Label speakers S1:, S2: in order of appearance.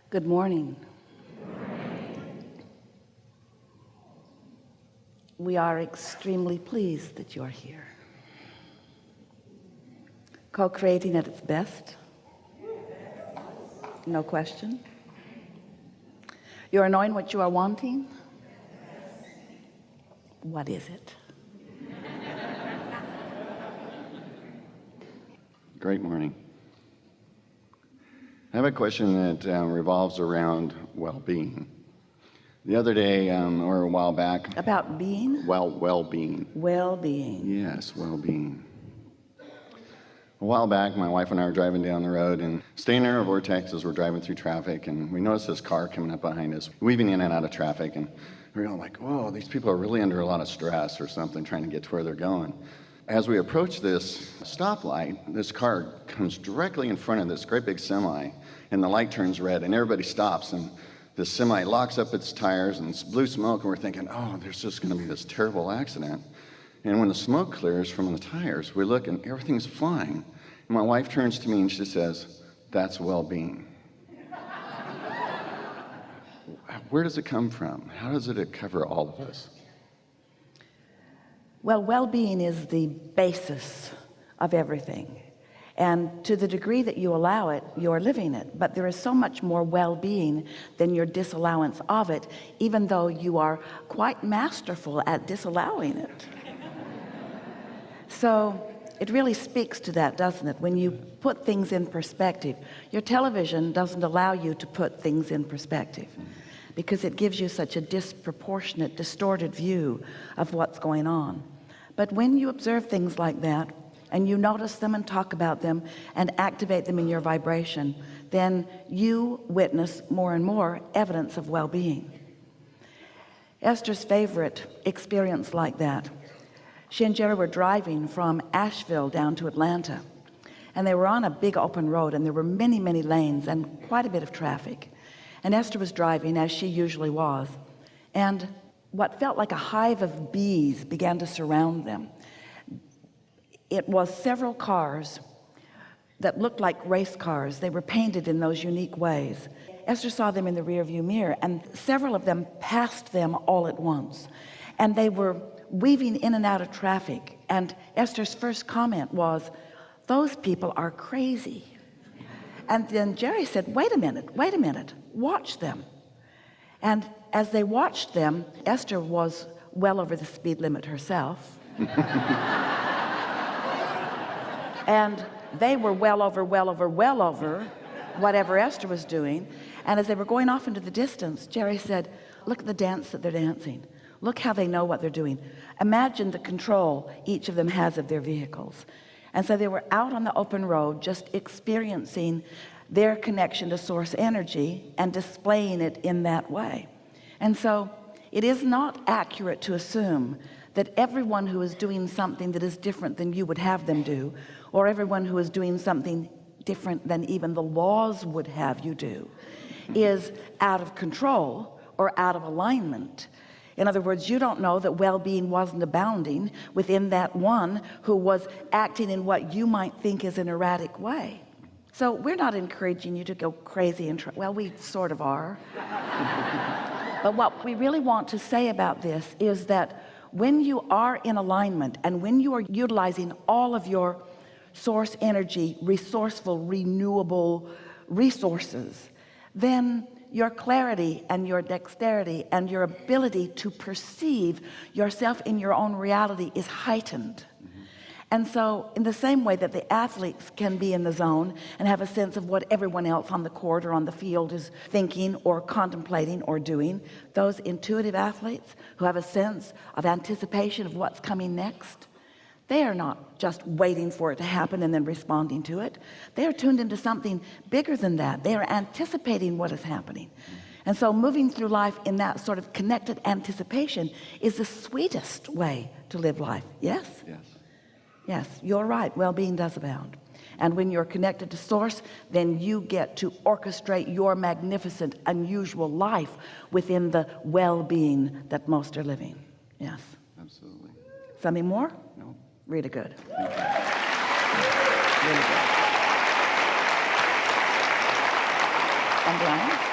S1: Good morning. We are extremely pleased that you're here. Co-creating at its best. No question. You are knowing what you are wanting. What is it?
S2: Great morning. I have a question that revolves around well-being. The other day, or a while back.
S1: About being?
S2: Well-being.
S1: Well-being.
S2: Yes, well-being. A while back, my wife and I were driving down the road and staying in our vortex as we're driving through traffic, and we noticed this car coming up behind us, weaving in and out of traffic, and we were all like, whoa, these people are really under a lot of stress or something, trying to get to where they're going. As we approach this stoplight, this car comes directly in front of this great big semi, and the light turns red, and everybody stops, and the semi locks up its tires, and it's blue smoke, and we're thinking, oh, there's just going to be this terrible accident. And when the smoke clears from the tires, we look, and everything's fine. And my wife turns to me, and she says, that's well-being. Where does it come from? How does it cover all of us?
S1: Well, well-being is the basis of everything. And to the degree that you allow it, you're living it. But there is so much more well-being than your disallowance of it, even though you are quite masterful at disallowing it. So it really speaks to that, doesn't it? When you put things in perspective, your television doesn't allow you to put things in perspective because it gives you such a disproportionate, distorted view of what's going on. But when you observe things like that, and you notice them and talk about them and activate them in your vibration, then you witness more and more evidence of well-being. Esther's favorite experience like that, she and Jerry were driving from Asheville down to Atlanta, and they were on a big open road, and there were many lanes and quite a bit of traffic, and Esther was driving as she usually was, and what felt like a hive of bees began to surround them. It was several cars that looked like race cars. They were painted in those unique ways. Esther saw them in the rearview mirror, and several of them passed them all at once, and they were weaving in and out of traffic. And Esther's first comment was, those people are crazy. And then Jerry said, wait a minute, watch them. And as they watched them, Esther was well over the speed limit herself. And they were well over whatever Esther was doing. And as they were going off into the distance, Jerry said, look at the dance that they're dancing. Look how they know what they're doing. Imagine the control each of them has of their vehicles. And so they were out on the open road, just experiencing their connection to source energy and displaying it in that way. And so it is not accurate to assume that everyone who is doing something that is different than you would have them do, or everyone who is doing something different than even the laws would have you do, is out of control or out of alignment. In other words, you don't know that well-being wasn't abounding within that one who was acting in what you might think is an erratic way. So we're not encouraging you to go crazy and well, we sort of are. But what we really want to say about this is that when you are in alignment and when you are utilizing all of your source energy, resourceful, renewable resources, then your clarity and your dexterity and your ability to perceive yourself in your own reality is heightened. And so in the same way that the athletes can be in the zone and have a sense of what everyone else on the court or on the field is thinking or contemplating or doing, those intuitive athletes who have a sense of anticipation of what's coming next, they are not just waiting for it to happen and then responding to it. They are tuned into something bigger than that. They are anticipating what is happening. And so moving through life in that sort of connected anticipation is the sweetest way to live life. Yes?
S2: Yes.
S1: Yes, you're right. Well-being does abound. And when you're connected to source, then you get to orchestrate your magnificent, unusual life within the well-being that most are living. Yes.
S2: Absolutely.
S1: Something more?
S2: No.
S1: Really good.
S2: Thank you.
S1: Really good. And Brian?